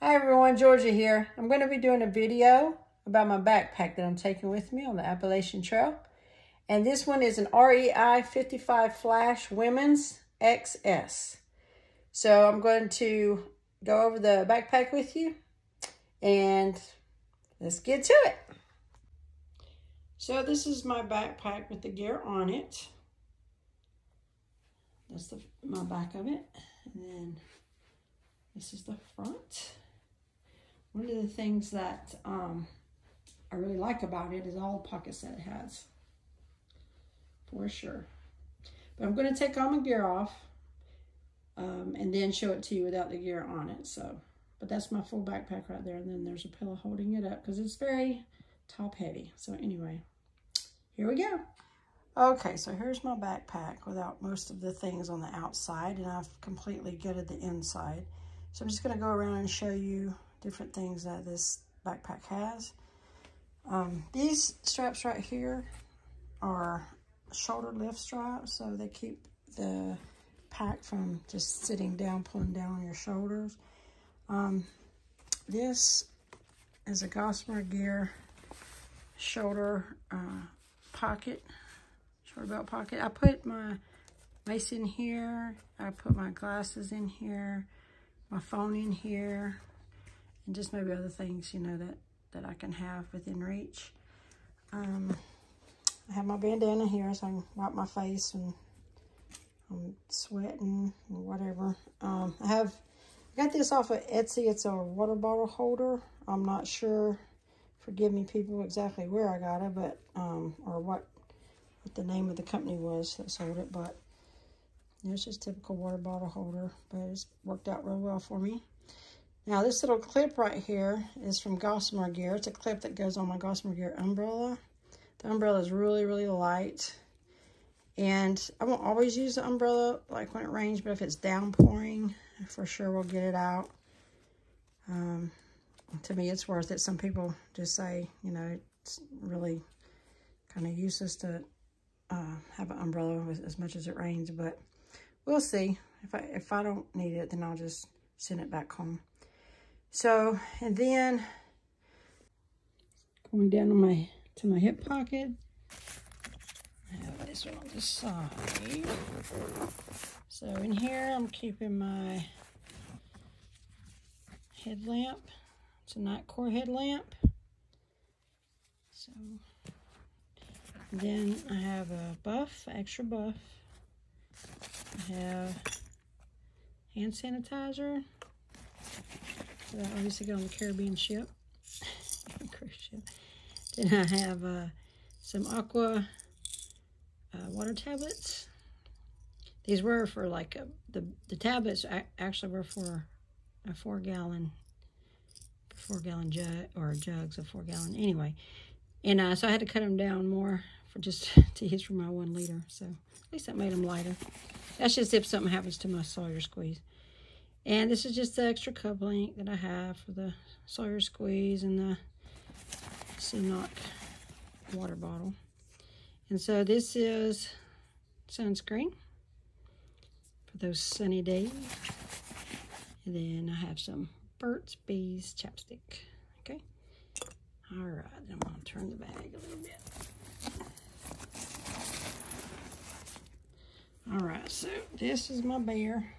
Hi everyone, Georgia here. I'm going to be doing a video about my backpack that I'm taking with me on the Appalachian Trail. And this one is an REI 55 Flash Women's XS. So I'm going to go over the backpack with you and let's get to it. So this is my backpack with the gear on it. That's my back of it. And then this is the front. One of the things that I really like about it is all the pockets that it has, for sure. But I'm going to take all my gear off and then show it to you without the gear on it. So, but that's my full backpack right there. And then there's a pillow holding it up because it's very top heavy. So anyway, here we go. Okay, so here's my backpack without most of the things on the outside, and I've completely gutted the inside. So I'm just going to go around and show you different things that this backpack has. These straps right here are shoulder lift straps, so they keep the pack from just sitting down, pulling down on your shoulders. This is a Gossamer Gear shoulder pocket, shoulder belt pocket. I put my mace in here, I put my glasses in here, my phone in here, and just maybe other things, you know, that I can have within reach. I have my bandana here so I can wipe my face and I'm sweating and whatever. I got this off of Etsy. It's a water bottle holder. I'm not sure, forgive me people, exactly where I got it, but or what the name of the company was that sold it, but it's just typical water bottle holder, but it's worked out real well for me. Now this little clip right here is from Gossamer Gear. It's a clip that goes on my Gossamer Gear umbrella. The umbrella is really, really light. And I won't always use the umbrella like when it rains, but if it's downpouring, for sure we'll get it out. To me, it's worth it. Some people just say, you know, it's really kind of useless to have an umbrella as much as it rains, but we'll see. If I don't need it, then I'll just send it back home. So, and then going down to my hip pocket, I have this one on the side. So in here, I'm keeping my headlamp. It's a Nitecore headlamp. So, then I have a buff, extra buff. I have hand sanitizer. So that obviously got on the Caribbean ship. Cruise ship. Then I have some Aqua water tablets. These were for like the tablets actually were for a 4-gallon jug, or jugs of 4-gallon anyway. And so I had to cut them down more for just to use for my 1 liter. So at least that made them lighter. That's just if something happens to my Sawyer Squeeze. And this is just the extra cup link that I have for the Sawyer Squeeze and the Sea-Knock water bottle. And so this is sunscreen for those sunny days. And then I have some Burt's Bees chapstick. Okay. All right. I'm going to turn the bag a little bit. All right. So this is my bear.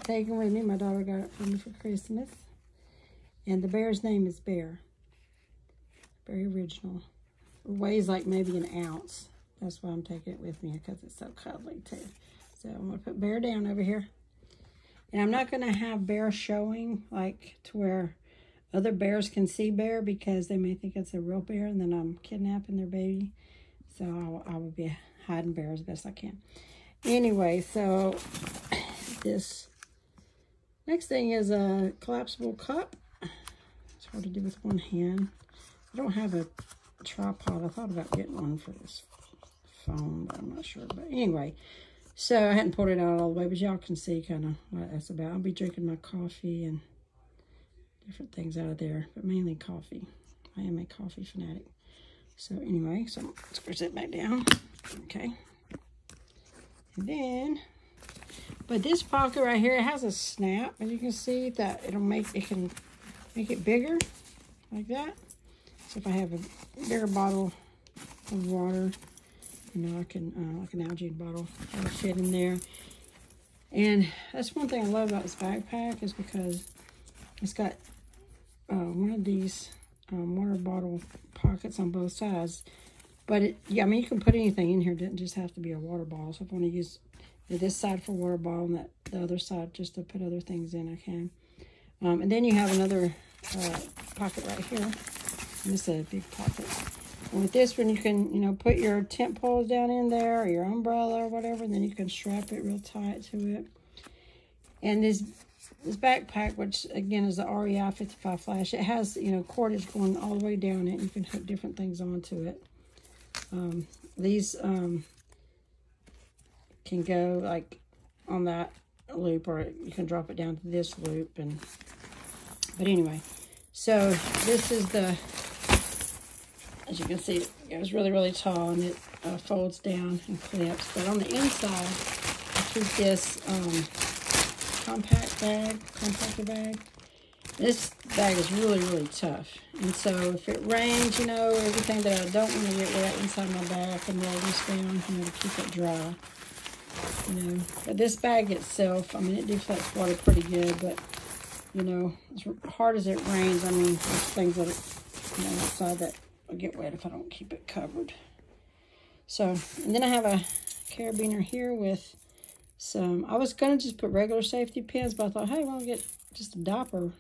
Taken with me. My daughter got it for me for Christmas. And the bear's name is Bear. Very original. It weighs like maybe an ounce. That's why I'm taking it with me, because it's so cuddly too. So I'm going to put Bear down over here. And I'm not going to have Bear showing like to where other bears can see Bear, because they may think it's a real bear and then I'm kidnapping their baby. So I will be hiding Bear as best I can. Anyway, so this next thing is a collapsible cup. It's hard to do with one hand. I don't have a tripod. I thought about getting one for this phone, but I'm not sure. But anyway, so I hadn't pulled it out all the way, but y'all can see kind of what that's about. I'll be drinking my coffee and different things out of there, but mainly coffee. I am a coffee fanatic. So anyway, so let's put it back down. Okay. And then But this pocket right here, it has a snap, as you can see, that can make it bigger, like that. So if I have a bigger bottle of water, you know, I can, like an Algae bottle, that'll fit in there. And that's one thing I love about this backpack, is because it's got one of these water bottle pockets on both sides. But yeah, I mean, you can put anything in here. It doesn't just have to be a water bottle. So if I want to use this side for water bottle and the other side just to put other things in, I can. And then you have another pocket right here. And this is a big pocket. And with this one, you can, you know, put your tent poles down in there, or your umbrella or whatever, and then you can strap it real tight to it. And this backpack, which again is the REI 55 Flash, it has, you know, cordage going all the way down it. You can hook different things onto it. These can go like on that loop, or you can drop it down to this loop. But anyway, so this is the, as you can see, it goes really, really tall, and it folds down and clips. But on the inside, I keep this compactor bag. This bag is really, really tough. And so if it rains, you know, everything that I don't want to get wet inside my bag, I can roll this down, you know, to keep it dry. You know, but this bag itself, I mean, it deflects water pretty good, but, you know, as hard as it rains, I mean, there's things that are, you know, outside that will get wet if I don't keep it covered. So, and then I have a carabiner here with some, I was going to just put regular safety pins, but I thought, hey, why don't I get just a Dopper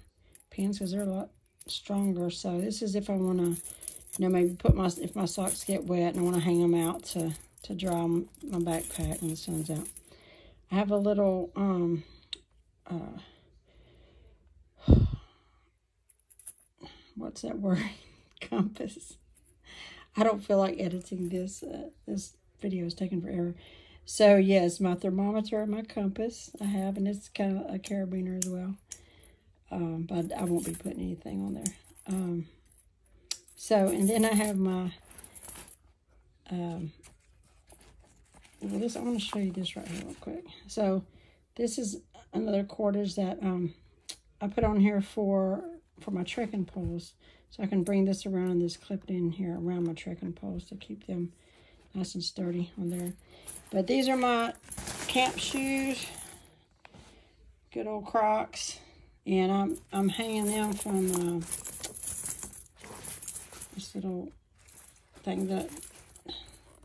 pins, because they're a lot stronger. So this is if I want to, you know, maybe put if my socks get wet and I want to hang them out to dry my backpack when the sun's out. I have a little what's that word? Compass. I don't feel like editing this. This video is taking forever. So yes, my thermometer and my compass I have, and it's kind of a carabiner as well. But I won't be putting anything on there. So, and then I have my, well, this, I want to show you this right here real quick. So this is another cordage that I put on here for my trekking poles. So I can bring this around and this clipped in here around my trekking poles to keep them nice and sturdy on there. But these are my camp shoes, good old Crocs, and I'm hanging them from this little thing that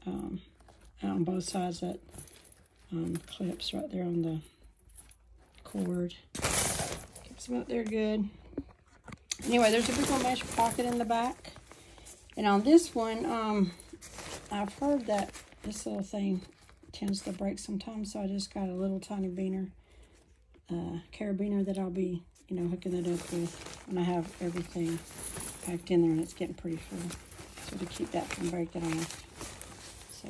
on both sides that clips right there on the cord. Keeps them up there good. Anyway, there's a big old mesh pocket in the back, and on this one, I've heard that this little thing tends to break sometimes, so I just got a little tiny carabiner that I'll be, you know, hooking it up with when I have everything packed in there and it's getting pretty full. So to keep that from breaking off. So,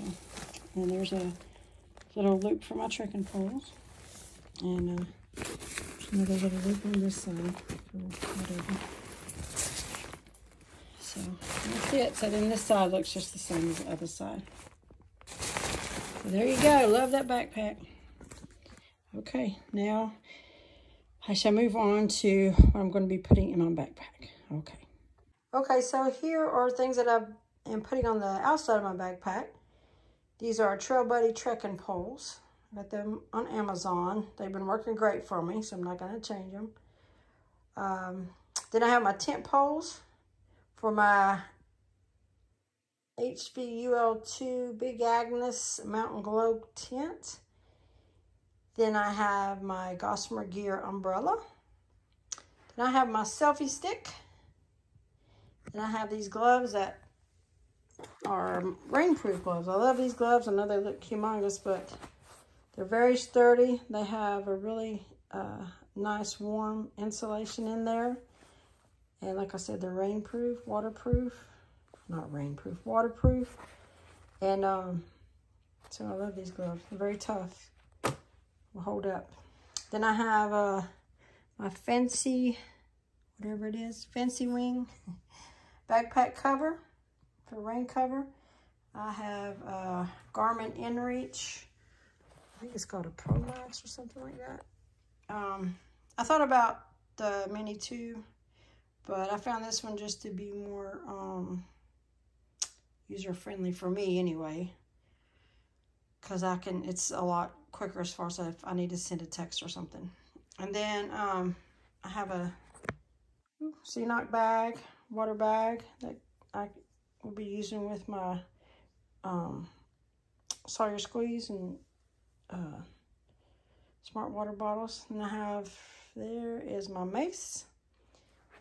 and there's a little loop for my trekking poles, and there's a little loop on this side for whatever. So that's it. So then this side looks just the same as the other side. So there you go. Love that backpack. Okay, now I shall move on to what I'm going to be putting in my backpack. Okay, so here are things that I am putting on the outside of my backpack. These are Trail Buddy trekking poles. I got them on Amazon. They've been working great for me, so I'm not going to change them. Then I have my tent poles for my HVUL2 Big Agnes Mountain Glow tent. Then I have my Gossamer Gear umbrella. Then I have my selfie stick. Then I have these gloves that are rainproof gloves. I love these gloves. I know they look humongous, but they're very sturdy. They have a really nice warm insulation in there. And like I said, they're rainproof, waterproof. Not rainproof, waterproof. And so I love these gloves. They're very tough. Will hold up. Then I have my Fancy, whatever it is, Fancy Wing backpack cover for rain cover. I have Garmin InReach I think it's called a Pro Max or something like that. I thought about the Mini 2, but I found this one just to be more user-friendly for me anyway. Because it's a lot quicker as far as if I need to send a text or something. And then I have a Ceenock bag, water bag that I will be using with my Sawyer Squeeze and Smart water bottles. And I have, there is my mace.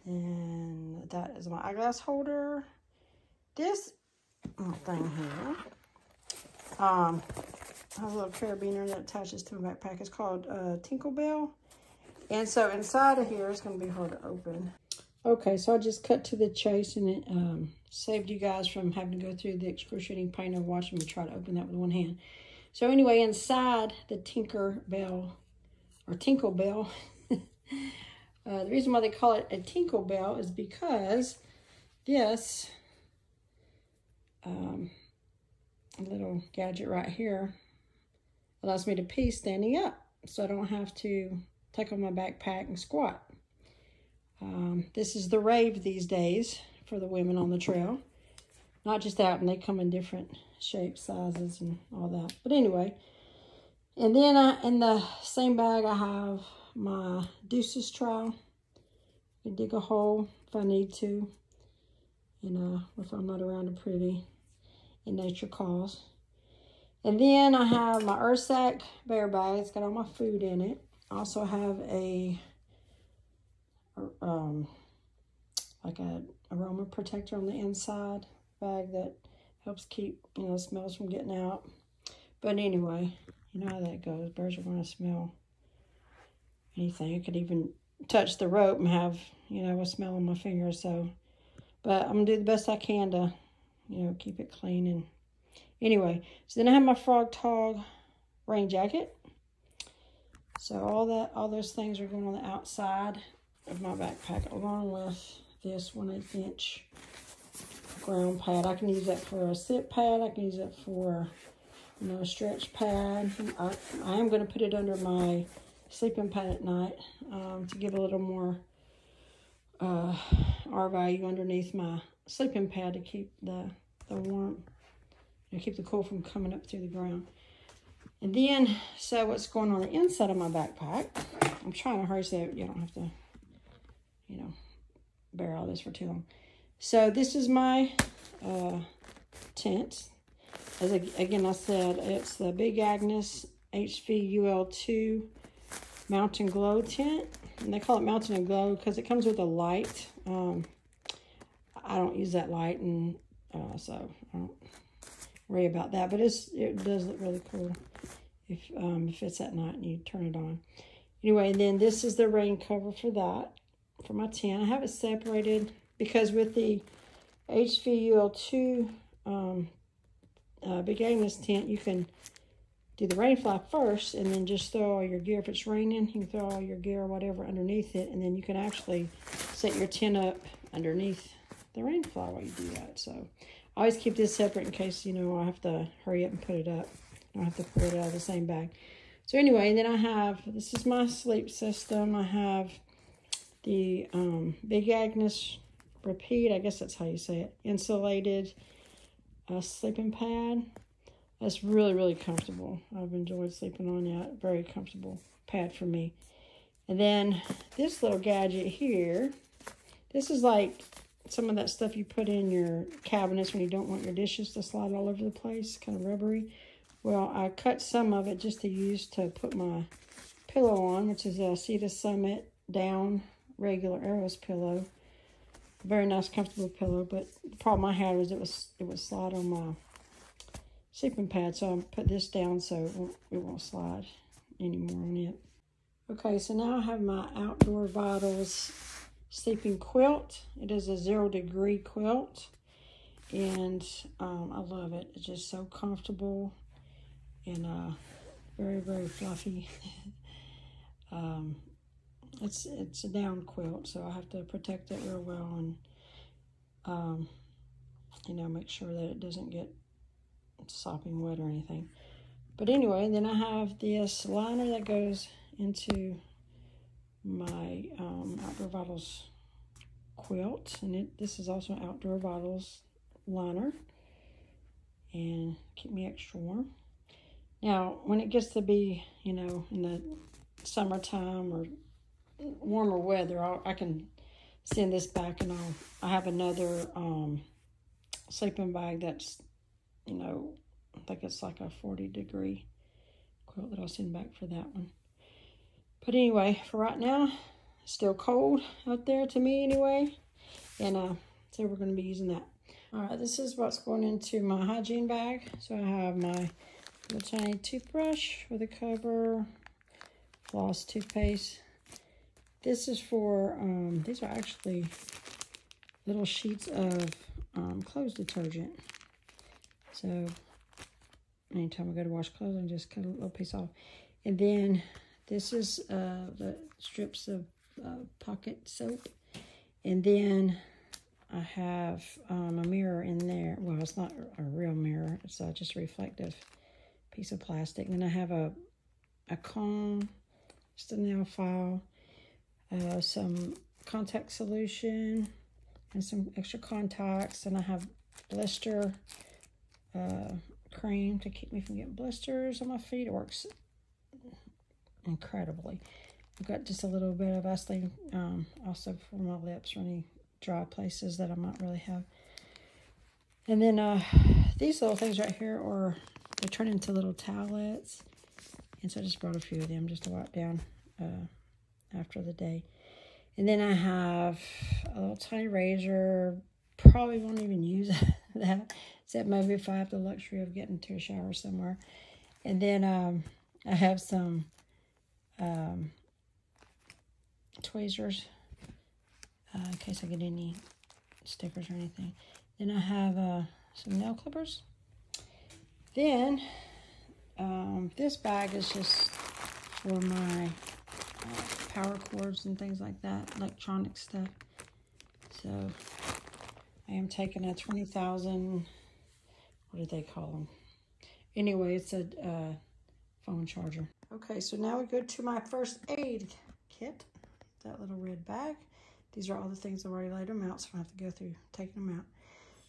And that is my eyeglass holder. This thing here, I have a little carabiner that attaches to my backpack. It's called Tinkerbell. And so inside of here, it's going to be hard to open. Okay, so I just cut to the chase, and it saved you guys from having to go through the excruciating pain of watching me try to open that with one hand. So anyway, inside the Tinkerbell, or Tinkerbell, the reason why they call it a Tinkerbell is because this little gadget right here allows me to pee standing up, so I don't have to take on my backpack and squat. This is the rave these days for the women on the trail. Not just that, and they come in different shapes, sizes, and all that. But anyway, and then in the same bag I have my Deuces trowel. I can dig a hole if I need to, and if I'm not around a privy and nature calls. And then I have my Ursack bear bag. It's got all my food in it. I also have a like a aroma protector on the inside bag that helps keep, you know, smells from getting out. But anyway, you know how that goes. Birds are going to smell anything. I could even touch the rope and have, you know, a smell on my fingers. So, but I'm going to do the best I can to, you know, keep it clean. And anyway, so then I have my Frog Tog rain jacket. So all those things are going on the outside of my backpack, along with this 1/8 inch ground pad. I can use that for a sit pad. I can use it for, you know, a stretch pad. I am going to put it under my sleeping pad at night to give a little more R value underneath my sleeping pad to keep the warmth, you know, keep the cold from coming up through the ground. And then, so what's going on the inside of my backpack, I'm trying to hurry so you don't have to, you know, bear all this for too long. So this is my tent. As again, I said, it's the Big Agnes HV UL2 Mountain Glow tent. And they call it Mountain and Glow because it comes with a light. I don't use that light, and so I don't worry about that. But it does look really cool if it's at night and you turn it on. Anyway, and then this is the rain cover for that, for my tent. I have it separated because with the HV UL2 Big Agnes tent, you can do the rain fly first and then just throw all your gear. If it's raining, you can throw all your gear or whatever underneath it, and then you can actually set your tent up underneath the rain fly while you do that. So I always keep this separate in case, you know, I have to hurry up and put it up. I don't have to pull it out of the same bag. So anyway, and then I have, this is my sleep system. I have the Big Agnes Repeat, I guess that's how you say it, insulated sleeping pad. That's really, really comfortable. I've enjoyed sleeping on that. Very comfortable pad for me. And then this little gadget here, this is like some of that stuff you put in your cabinets when you don't want your dishes to slide all over the place, kind of rubbery. Well, I cut some of it just to use to put my pillow on, which is a Sea to Summit down regular Aeros pillow. Very nice, comfortable pillow, but the problem I had was it would slide on my sleeping pad, so I put this down so it won't slide anymore on it. Okay, so now I have my Outdoor Vitals sleeping quilt. It is a 0 degree quilt, and I love it. It's just so comfortable and very, very fluffy. It's a down quilt, so I have to protect it real well and you know, make sure that it doesn't get sopping wet or anything. But anyway, then I have this liner that goes into my Outdoor Vitals quilt, and this is also an Outdoor Vitals liner, and keep me extra warm. Now, when it gets to be, you know, in the summertime or warmer weather, I can send this back, and I have another sleeping bag that's, you know, I think it's like a 40-degree quilt that I'll send back for that one. But anyway, for right now, it's still cold out there to me anyway, and so we're going to be using that. All right, this is what's going into my hygiene bag. So I have my little tiny toothbrush with a cover, floss, toothpaste. This is for, these are actually little sheets of clothes detergent. So anytime I go to wash clothes, I just cut a little piece off. And then this is the strips of pocket soap. And then I have a mirror in there. Well, it's not a real mirror. It's just a reflective piece of plastic. And then I have a comb, just a nail file, some contact solution, and some extra contacts. And I have blister cream to keep me from getting blisters on my feet. It works incredibly. I've got just a little bit of Vaseline also for my lips or any dry places that I might really have. And then these little things right here they turn into little towelettes. And so I just brought a few of them just to wipe down after the day. And then I have a little tiny razor. Probably won't even use that, except maybe if I have the luxury of getting to a shower somewhere. And then I have some tweezers in case I get any stickers or anything. Then I have some nail clippers. Then this bag is just for my power cords and things like that, electronic stuff. So I am taking a 20,000, what do they call them? Anyway, it's a phone charger. Okay, so now we go to my first aid kit, that little red bag. These are all the things I've already laid them out, so I don't have to go through taking them out.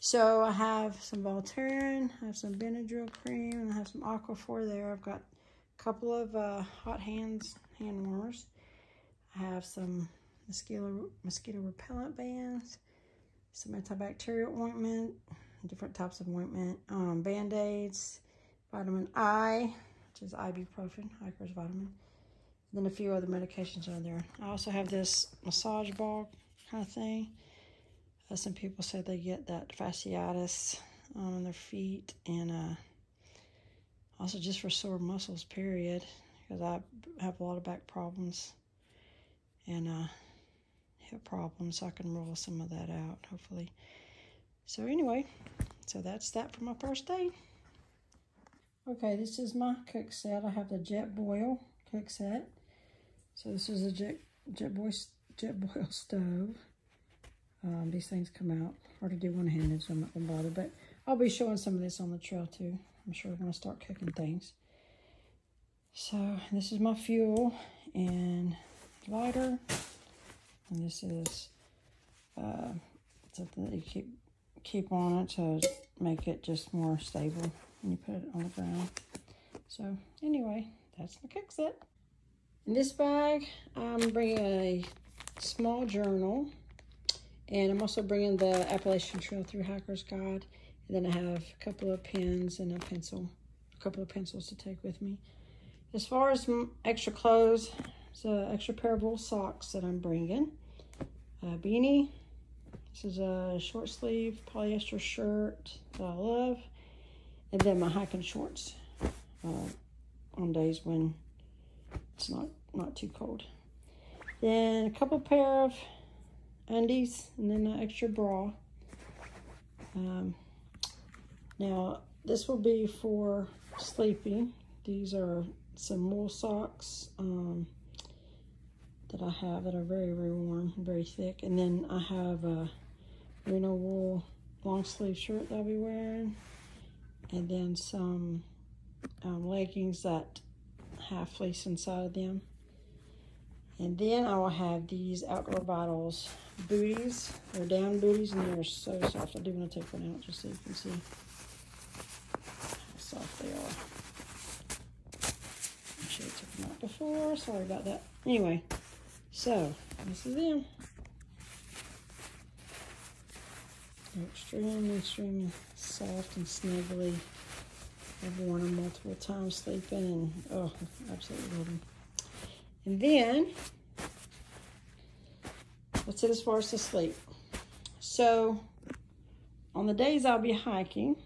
So I have some Voltaren, I have some Benadryl cream, and I have some Aquaphor there. I've got a couple of hot hand warmers. I have some mosquito repellent bands, some antibacterial ointment, different types of ointment, Band-Aids, vitamin I, which is ibuprofen, Hiker's vitamin, and then a few other medications are there. I also have this massage ball kind of thing. Some people say they get that fasciitis on their feet, and also just for sore muscles, period, because I have a lot of back problems and hip problems, so I can roll some of that out, hopefully. So anyway, so that's that for my first aid. Okay, this is my cook set. I have the Jetboil cook set. So this is a Jetboil stove. These things come out hard to do one-handed, so I'm not gonna bother. But I'll be showing some of this on the trail too. I'm sure when I start cooking things. So this is my fuel and lighter, and this is something that you keep on it to make it just more stable when you put it on the ground. So anyway, that's my cook set. In this bag, I'm bringing a small journal, and I'm also bringing the Appalachian Trail Through Hiker's Guide. And then I have a couple of pens and a couple of pencils to take with me. As far as extra clothes, it's an extra pair of wool socks that I'm bringing. A beanie. This is a short sleeve polyester shirt that I love. And then my hiking shorts on days when it's not too cold. Then a couple pair of undies, and then an extra bra. Now this will be for sleeping. These are some wool socks that I have that are very, very warm, very thick. And then I have a merino wool long sleeve shirt that I'll be wearing, and then some leggings that have fleece inside of them. And then I will have these Outdoor Vitals booties. They're down booties and they're so soft. I do want to take one out just so you can see how soft they are. I should have taken them out before. Sorry about that. Anyway, so this is them. They're extremely soft and snuggly. I've worn them multiple times sleeping and oh, absolutely love them. And then, that's it as far as to sleep. So, on the days I'll be hiking,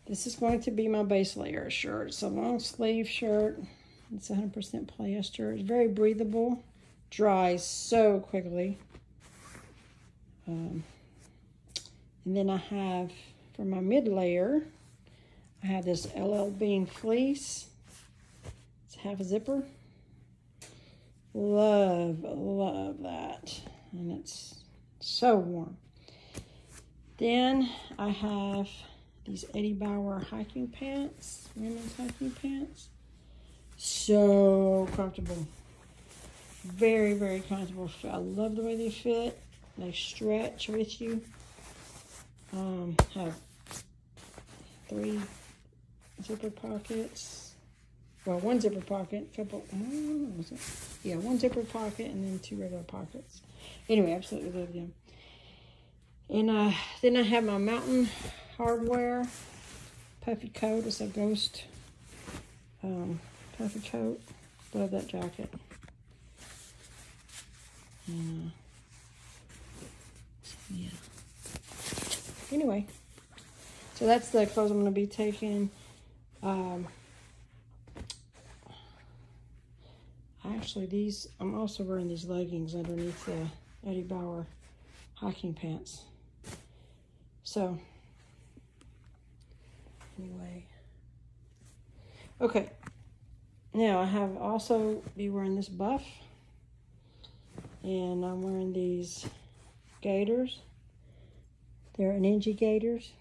this is going to be my base layer shirt. It's a long sleeve shirt. It's 100% polyester. It's very breathable. Dries so quickly. And then I have, for my mid layer, I have this LL Bean fleece. It's half a zipper. Love that. And it's so warm. Then I have these Eddie Bauer hiking pants, women's hiking pants. So comfortable. Very comfortable. I love the way they fit. They stretch with you. Have 3 zipper pockets. Well, 1 zipper pocket, couple, was it? Yeah, 1 zipper pocket and then 2 regular pockets. Anyway, absolutely love them. And then I have my Mountain Hardwear puffy coat. It's a ghost puffy coat. Love that jacket. And, so yeah. Anyway, so that's the clothes I'm going to be taking. Actually, I'm also wearing these leggings underneath the Eddie Bauer hiking pants. So, anyway. Okay. Now, I have also be wearing this buff. And I'm wearing these gaiters. They're Ninja gaiters.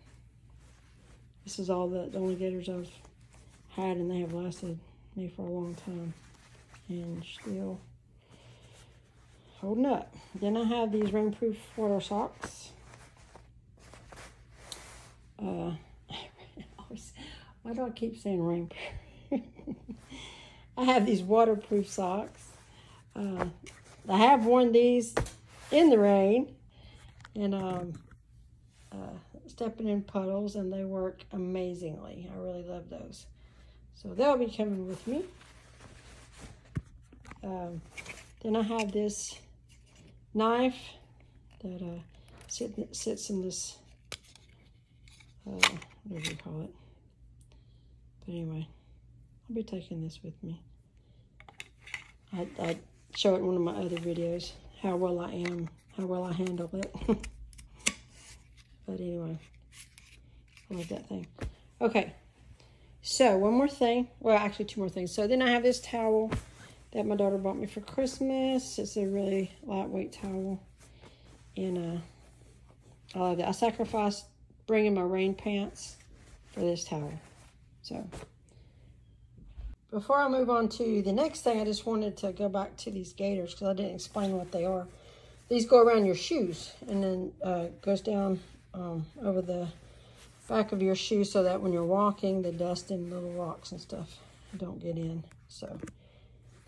This is all the only gaiters I've had, and they have lasted me for a long time. And still holding up. Then I have these rainproof water socks. Why do I keep saying rainproof? I have these waterproof socks. I have worn these in the rain and stepping in puddles, and they work amazingly. I really love those. So they'll be coming with me. Then I have this knife that sits in this, whatever you call it. But anyway, I'll be taking this with me. I show it in one of my other videos, how well I handle it. But anyway, I love that thing. Okay, so one more thing. Well, actually 2 more things. So then I have this towel that my daughter bought me for Christmas. It's a really lightweight towel. And I love it. I sacrificed bringing my rain pants for this towel. So, before I move on to the next thing, I just wanted to go back to these gaiters because I didn't explain what they are. These go around your shoes and then goes down over the back of your shoe so that when you're walking, the dust and little rocks and stuff don't get in. So,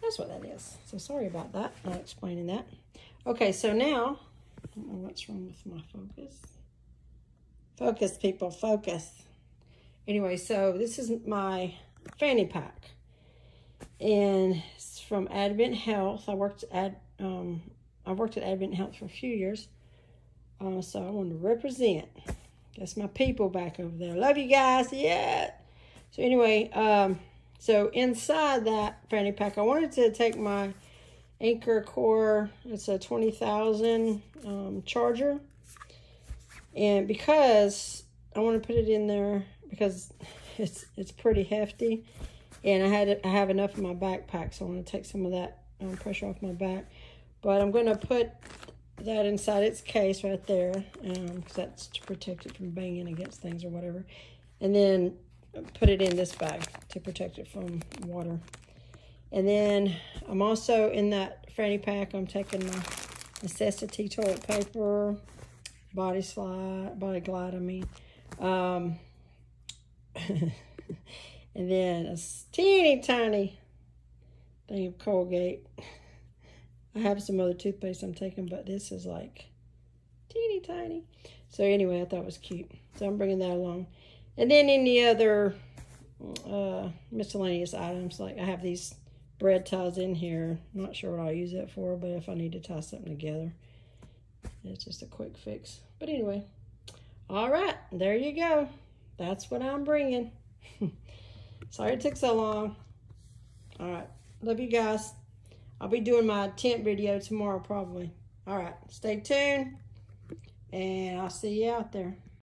that's what that is. So sorry about that, not explaining that. Okay, so now, I don't know what's wrong with my focus. Focus, people, focus. Anyway, so this is my fanny pack. And it's from Advent Health. I worked at Advent Health for a few years. So I wanted to represent. That's my people back over there. Love you guys, yeah. So anyway, so inside that fanny pack, I wanted to take my Anchor Core. It's a 20,000 charger. And because I want to put it in there because it's pretty hefty. And I have enough in my backpack, so I want to take some of that pressure off my back. But I'm going to put that inside its case right there, because that's to protect it from banging against things or whatever. And then put it in this bag to protect it from water. And then I'm also in that Franny pack, I'm taking my Necessity toilet paper, Body Glide, I mean. And then a teeny tiny thing of Colgate. I have some other toothpaste I'm taking, but this is like teeny tiny. So anyway, I thought it was cute. So I'm bringing that along. And then in the other miscellaneous items, like I have these bread ties in here. I'm not sure what I'll use that for, but if I need to tie something together, it's just a quick fix. But anyway, all right, there you go. That's what I'm bringing. Sorry it took so long. All right, love you guys. I'll be doing my tent video tomorrow probably. All right, stay tuned, and I'll see you out there.